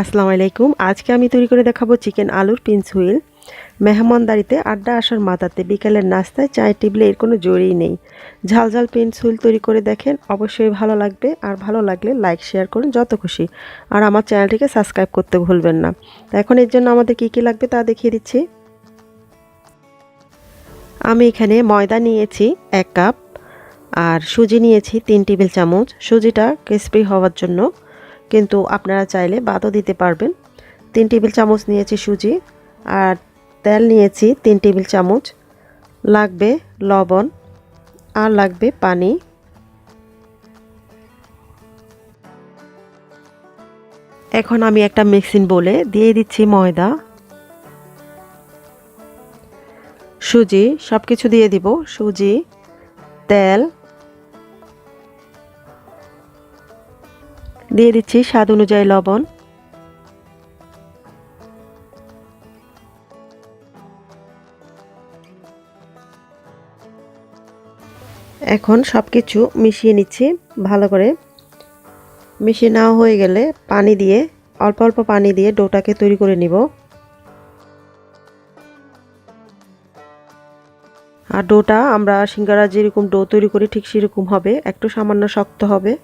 আসসালামু আলাইকুম। আজকে আমি তৈরি করে দেখাবো চিকেন আলুর পিন্সহুইল। মেহমানদারিতে আড্ডা আসার মাথাতে বিকেলের নাস্তায় চায়ের টেবিলে এর কোনো জোরই নেই। ঝাল ঝাল পিন্সহুইল তৈরি করে দেখেন, অবশ্যই ভালো লাগবে। আর ভালো লাগলে লাইক শেয়ার করুন যত খুশি। আর আমার চ্যানেলটিকে সাবস্ক্রাইব করতে ভুলবেন না। তো এখন এর জন্য আমাদের কী কী লাগবে তা দেখিয়ে দিচ্ছি। আমি এখানে ময়দা নিয়েছি 1 কাপ, আর সুজি নিয়েছি 3 টেবিল চামচ। সুজিটা ক্রিস্পি হওয়ার জন্য, কিন্তু আপনারা চাইলে বাদও দিতে পারবেন। 3 টেবিল চামচ নিয়েছি সুজি, আর তেল নিয়েছি 3 টেবিল চামচ। লাগবে লবণ, আর লাগবে পানি। এখন আমি একটা মিক্সিং বোলে দিয়ে দিচ্ছি ময়দা, সুজি, সব কিছু দিয়ে দিব। সুজি, তেল, দিয়ে দিচ্ছি স্বাদ অনুযায়ী লবণ। এখন সব কিছু মিশিয়ে নিচ্ছি ভালো করে। মিশিয়ে নেওয়া হয়ে গেলে পানি দিয়ে, অল্প অল্প পানি দিয়ে ডোটাকে তৈরি করে নিব। আর ডোটা আমরা সিঙ্গারা যেরকম ডো তৈরি করি ঠিক সেরকম হবে, একটু সামান্য শক্ত হবে।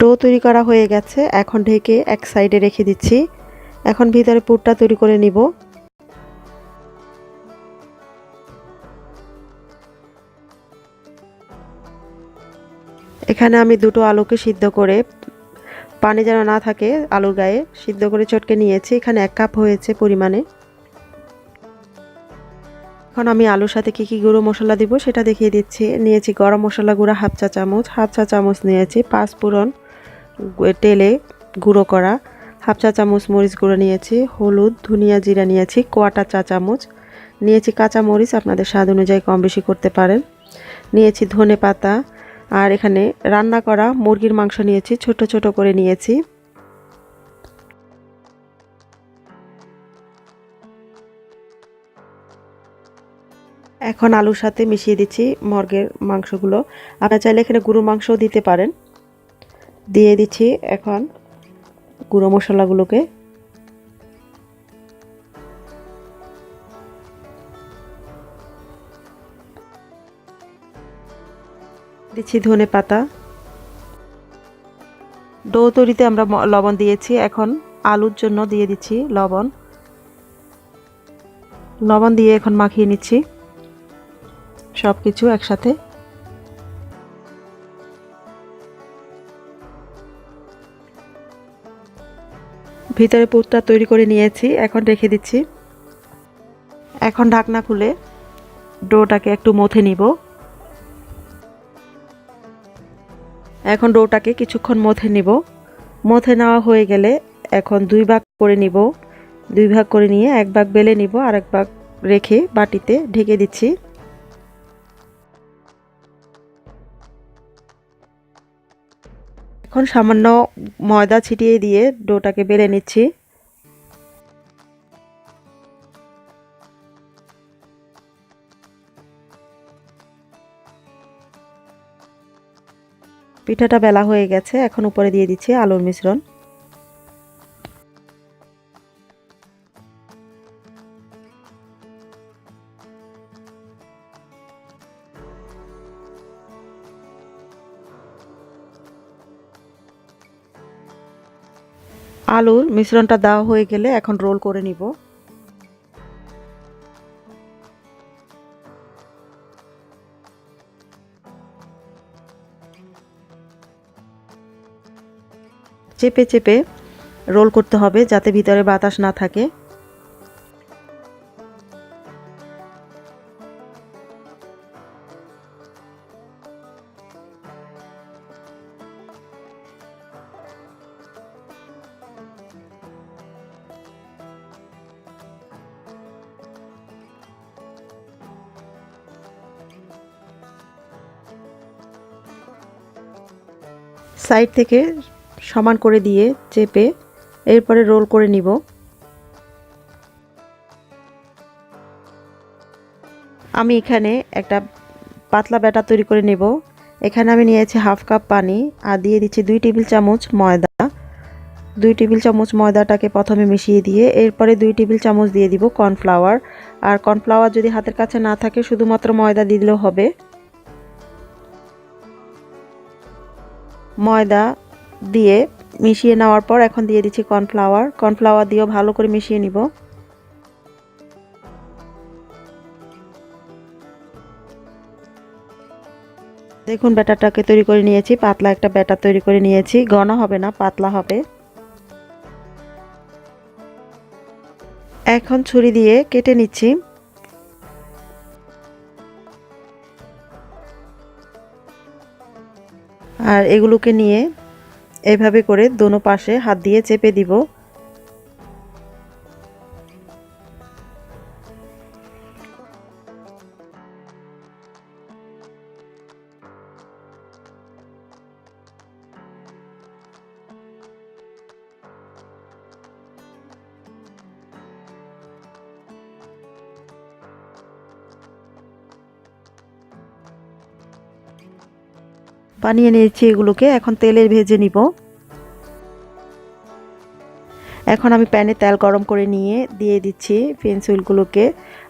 ডো তৈরি করা হয়ে গেছে, এখন ঢেকে এক সাইডে রেখে দিচ্ছি। এখন ভিতরে পুরটা তৈরি করে নিব। এখানে আমি দুটো আলুকে সিদ্ধ করে, পানি যেন না থাকে আলুর গায়ে, সিদ্ধ করে চটকে নিয়েছি। এখানে 1 কাপ হয়েছে পরিমাণে। এখন আমি আলুর সাথে কী কী গুঁড়ো মশলা দিব সেটা দেখিয়ে দিচ্ছি। নিয়েছি গরম মশলা গুঁড়া হাফ চা চামচ নিয়েছি পাঁচফোড়ন তেলে গুঁড়ো করা, হাফ চা চামচ মরিচ গুঁড়ো নিয়েছি, হলুদ, ধনিয়া, জিরা নিয়েছি কোয়াটা চা চামচ, নিয়েছি কাঁচা মরিচ, আপনাদের স্বাদ অনুযায়ী কম বেশি করতে পারেন, নিয়েছি ধনে পাতা, আর এখানে রান্না করা মুরগির মাংস নিয়েছি, ছোট ছোট করে নিয়েছি। এখন আলুর সাথে মিশিয়ে দিচ্ছি মুরগির মাংসগুলো। আপনারা চাইলে এখানে গরুর মাংসও দিতে পারেন। দিয়ে দিচ্ছি এখন গুঁড়ো মশলাগুলোকে। দিচ্ছি ধনে পাতা। ডো তৈরিতে আমরা লবণ দিয়েছি, এখন আলুর জন্য দিয়ে দিচ্ছি লবণ। লবণ দিয়ে এখন মাখিয়ে নিচ্ছি সব কিছু একসাথে। ভিতরে পুরটা তৈরি করে নিয়েছি, এখন রেখে দিচ্ছি। এখন ঢাকনা খুলে ডোটাকে একটু মথে নিব। এখন ডোটাকে কিছুক্ষণ মথে নিব। মথে নেওয়া হয়ে গেলে এখন 2 ভাগ করে নিব। 2 ভাগ করে নিয়ে 1 ভাগ বেলে নিব, আর 1 ভাগ রেখে বাটিতে ঢেকে দিচ্ছি। এখন সামান্য ময়দা ছিটিয়ে দিয়ে ডোটাকে বেলে নিচ্ছি। পিঠাটা বেলা হয়ে গেছে, এখন উপরে দিয়ে দিচ্ছি আলুর মিশ্রণ। আলুর মিশ্রণটা দেওয়া হয়ে গেলে এখন রোল করে নিব। চেপে চেপে রোল করতে হবে যাতে ভিতরে বাতাস না থাকে। সাইড থেকে সমান করে দিয়ে চেপে এরপরে রোল করে নিব। আমি এখানে একটা পাতলা ব্যাটার তৈরি করে নেব। এখানে আমি নিয়েছি হাফ কাপ পানি আর দিয়ে দিচ্ছি 2 টেবিল চামচ ময়দা। 2 টেবিল চামচ ময়দাটাকে প্রথমে মিশিয়ে দিয়ে এরপরে 2 টেবিল চামচ দিয়ে দিব কর্নফ্লাওয়ার। আর কর্নফ্লাওয়ার যদি হাতের কাছে না থাকে শুধুমাত্র ময়দা দিয়ে দিলেও হবে। ময়দা দিয়ে মিশিয়ে নেওয়ার পর এখন দিয়ে দিচ্ছি কর্নফ্লাওয়ার দিয়েও ভালো করে মিশিয়ে নিব। দেখুন ব্যাটারটাকে তৈরি করে নিয়েছি, পাতলা একটা ব্যাটার তৈরি করে নিয়েছি, ঘন হবে না, পাতলা হবে। এখন ছুরি দিয়ে কেটে নিচ্ছি। আর এগুলোকে নিয়ে এভাবে করে দোনো পাশে হাত দিয়ে চেপে দিব। বানিয়ে নিয়েছি এগুলোকে, এখন তেলে ভেজে নিব। এখন আমি প্যানে তেল গরম করে নিয়ে দিয়ে দিচ্ছি পিনসুইলগুলোকে।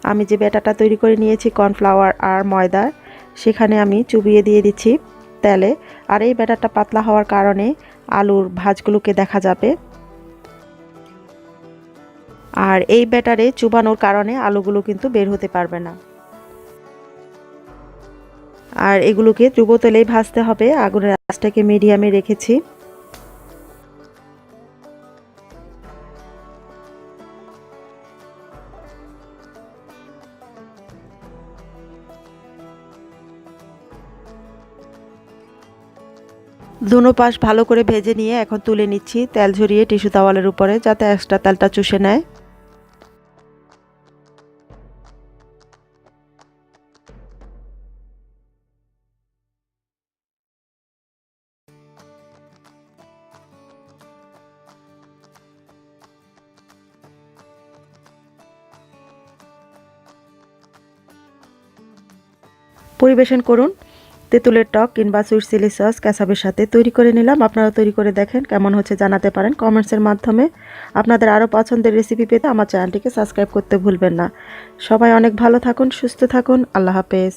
আমি যে ব্যাটারটা তৈরি করে নিয়েছি কর্নফ্লাওয়ার আর ময়দা, সেখানে আমি চুবিয়ে দিয়ে দিচ্ছি তেলে। আর এই ব্যাটারটা পাতলা হওয়ার কারণে আলুর ভাঁজগুলোকে দেখা যাবে। আর এই ব্যাটারে চুবানোর কারণে আলুগুলো কিন্তু বের হতে পারবে না। আর এগুলোকে ডুবো তেলেই ভাজতে হবে। আগুনের আঁচটাকে মিডিয়ামে রেখেছি। দুনো পাশ ভালো করে ভেজে নিয়ে এখন তুলে নিচ্ছি তেল ঝরিয়ে টিস্যু তাওয়ালের উপরে, যাতে এক্সট্রা তেলটা চুষে নেয়। পরিবেশন করুন তেঁতুলের টক কিংবা সুইট চিলি সস কাসাবের সাথে। তৈরি করে নিলাম, আপনারা তৈরি করে দেখেন, কেমন হচ্ছে জানাতে পারেন কমেন্টসের মাধ্যমে। আপনাদের আরও পছন্দের রেসিপি পেতে আমার চ্যানেলটিকে সাবস্ক্রাইব করতে ভুলবেন না। সবাই অনেক ভালো থাকুন, সুস্থ থাকুন, আল্লাহ হাফেজ।